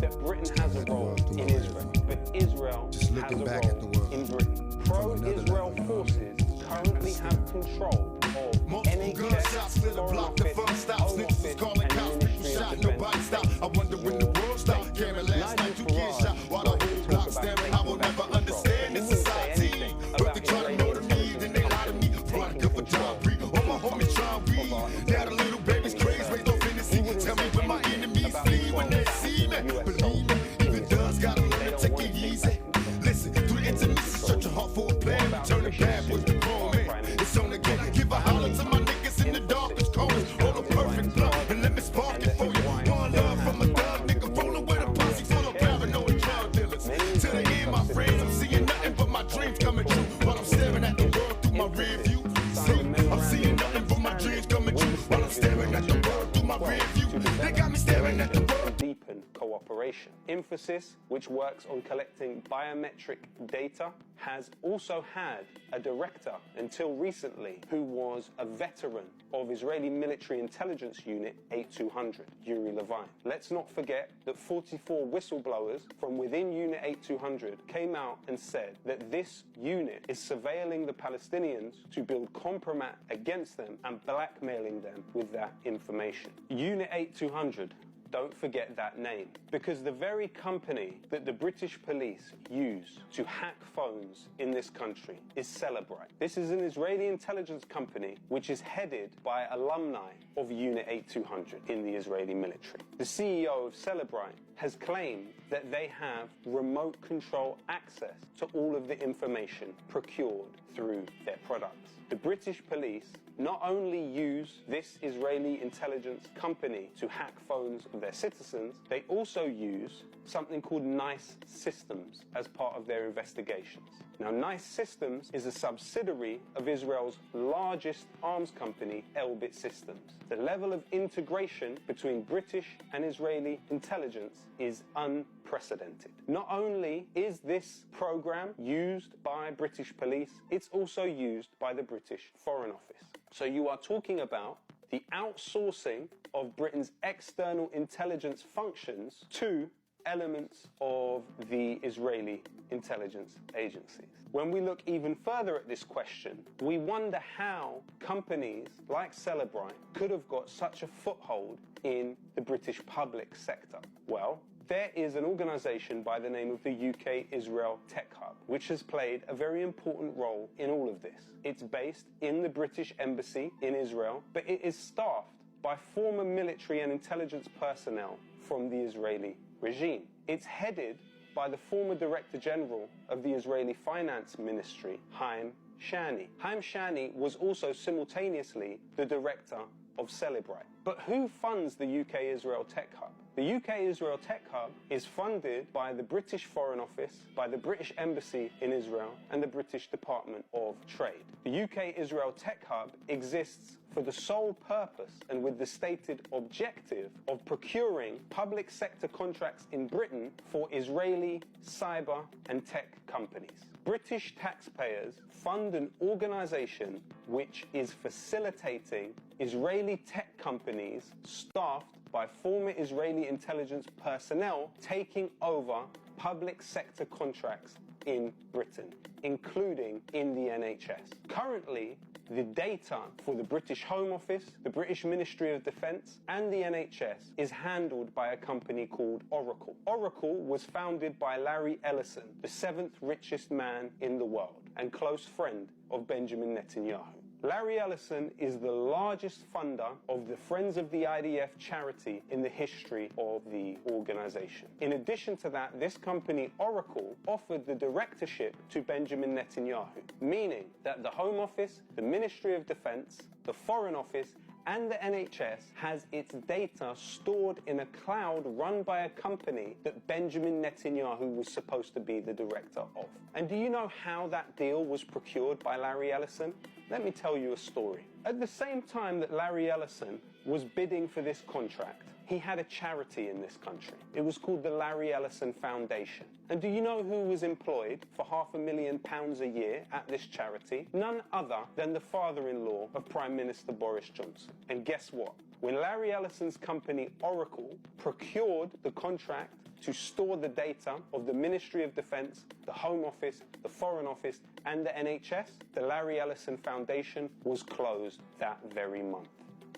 that Britain has a role in Israel, but Israel has a role in Britain. Pro-Israel forces currently have control of NHS, Foreign Office, Home Office, and Ministry of Defense. I wonder when the world stopped caring. Last night 2 kids shot while the whole block staring. I will never understand this society, but they try to murder me, then they lie to me. Product of a job, all my homies try to read. Now the little baby's crazy, raised off fantasy. Tell me when my enemies flee when they see me. Believe me, even does got a limit, take it easy. Listen, through the intimacy, search a heart for a plan. Turn it bad with the wrong man. It's on again. Give a holler to my niggas in the darkest corners. Roll a perfect blunt and let me spark it for you. One love from a thug nigga rolling with a posse full of paranoid drug dealers. To the end, my friends, I'm seeing nothing but my dreams coming true. While I'm staring at the world through my rear view. See, I'm seeing nothing but my dreams coming true. While I'm staring at the world through my rear view. They got me staring at the world. Deepen cooperation. Infosys, which works on collecting biometric data, has also had a director until recently who was a veteran of Israeli military intelligence unit 8200, Yuri Levine. Let's not forget that 44 whistleblowers from within Unit 8200 came out and said that this unit is surveilling the Palestinians to build compromat against them and blackmailing them with that information. Unit 8200, don't forget that name, because the very company that the British police use to hack phones in this country is Cellebrite. This is an Israeli intelligence company which is headed by alumni of Unit 8200 in the Israeli military. The CEO of Cellebrite has claimed that they have remote control access to all of the information procured through their products. The British police not only use this Israeli intelligence company to hack phones of their citizens, they also use something called NICE Systems as part of their investigations. Now, NICE Systems is a subsidiary of Israel's largest arms company, Elbit Systems. The level of integration between British and Israeli intelligence is unprecedented. Not only is this program used by British police, it's also used by the British Foreign Office. So you are talking about the outsourcing of Britain's external intelligence functions to elements of the Israeli intelligence agencies. When we look even further at this question, we wonder how companies like Cellebrite could have got such a foothold in the British public sector. Well, there is an organisation by the name of the UK Israel Tech Hub, which has played a very important role in all of this. It's based in the British Embassy in Israel, but it is staffed by former military and intelligence personnel from the Israeli regime. It's headed by the former Director General of the Israeli Finance Ministry, Haim Shani. Haim Shani was also simultaneously the director of Cellebrite. But who funds the UK Israel Tech Hub? The UK Israel Tech Hub is funded by the British Foreign Office, by the British Embassy in Israel, and the British Department of Trade. The UK Israel Tech Hub exists for the sole purpose and with the stated objective of procuring public sector contracts in Britain for Israeli cyber and tech companies. British taxpayers fund an organisation which is facilitating Israeli tech companies staffed by former Israeli intelligence personnel taking over public sector contracts in Britain, including in the NHS. Currently, the data for the British Home Office, the British Ministry of Defence, and the NHS is handled by a company called Oracle. Oracle was founded by Larry Ellison, the 7th richest man in the world and close friend of Benjamin Netanyahu. Larry Ellison is the largest funder of the Friends of the IDF charity in the history of the organization. In addition to that, this company, Oracle, offered the directorship to Benjamin Netanyahu, meaning that the Home Office, the Ministry of Defense, the Foreign Office, and the NHS has its data stored in a cloud run by a company that Benjamin Netanyahu was supposed to be the director of. And do you know how that deal was procured by Larry Ellison? Let me tell you a story. At the same time that Larry Ellison was bidding for this contract, he had a charity in this country. It was called the Larry Ellison Foundation. And do you know who was employed for £500,000 a year at this charity? None other than the father-in-law of Prime Minister Boris Johnson. And guess what? When Larry Ellison's company Oracle procured the contract to store the data of the Ministry of Defence, the Home Office, the Foreign Office, and the NHS, the Larry Ellison Foundation was closed that very month.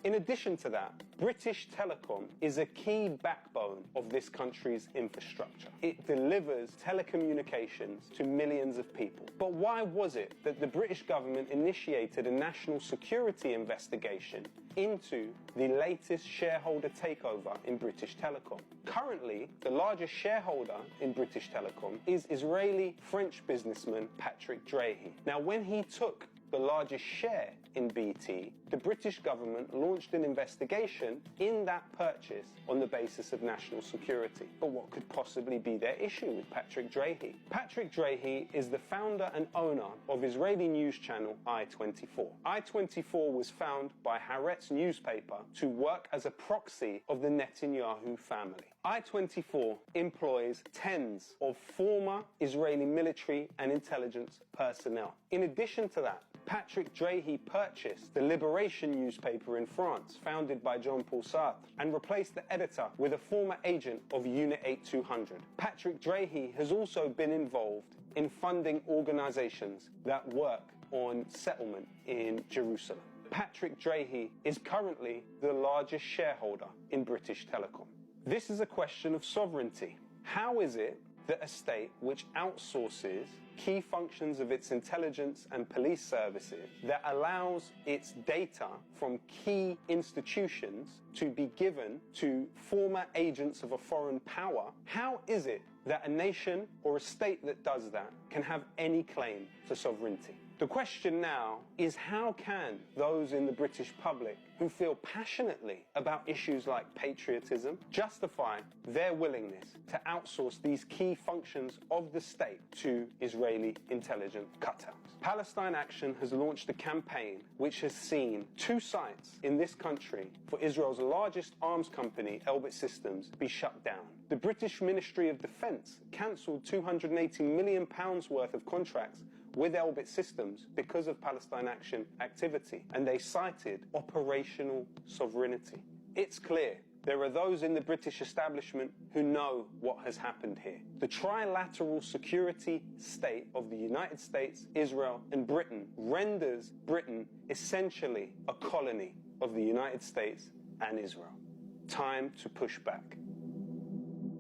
In addition to that, British Telecom is a key backbone of this country's infrastructure. It delivers telecommunications to millions of people. But why was it that the British government initiated a national security investigation into the latest shareholder takeover in British Telecom? Currently, the largest shareholder in British Telecom is Israeli-French businessman Patrick Drahi. Now, when he took the largest share in BT, the British government launched an investigation in that purchase on the basis of national security. But what could possibly be their issue with Patrick Drahi? Patrick Drahi is the founder and owner of Israeli news channel I-24. I-24 was found by Haaretz newspaper to work as a proxy of the Netanyahu family. I-24 employs tens of former Israeli military and intelligence personnel. In addition to that, Patrick Drahi purchased the Liberation newspaper in France, founded by Jean-Paul Sartre, and replaced the editor with a former agent of Unit 8200. Patrick Drahi has also been involved in funding organizations that work on settlement in Jerusalem. Patrick Drahi is currently the largest shareholder in British Telecom. This is a question of sovereignty. How is it that a state which outsources key functions of its intelligence and police services, that allows its data from key institutions to be given to former agents of a foreign power, how is it that a nation or a state that does that can have any claim to sovereignty? The question now is, how can those in the British public who feel passionately about issues like patriotism justify their willingness to outsource these key functions of the state to Israeli intelligence cutouts? Palestine Action has launched a campaign which has seen 2 sites in this country for Israel's largest arms company, Elbit Systems, be shut down. The British Ministry of Defence cancelled £280 million worth of contracts with Elbit Systems because of Palestine Action activity, and they cited operational sovereignty. It's clear there are those in the British establishment who know what has happened here. The trilateral security state of the United States, Israel, and Britain renders Britain essentially a colony of the United States and Israel. Time to push back.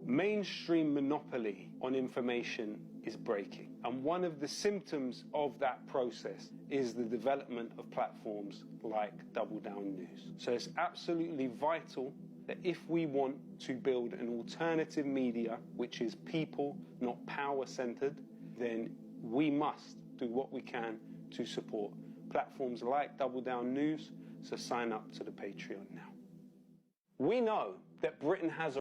Mainstream monopoly on information is breaking, and one of the symptoms of that process is the development of platforms like Double Down News. So it's absolutely vital that if we want to build an alternative media which is people, not power-centered, then we must do what we can to support platforms like Double Down News. So sign up to the Patreon now. We know that Britain has a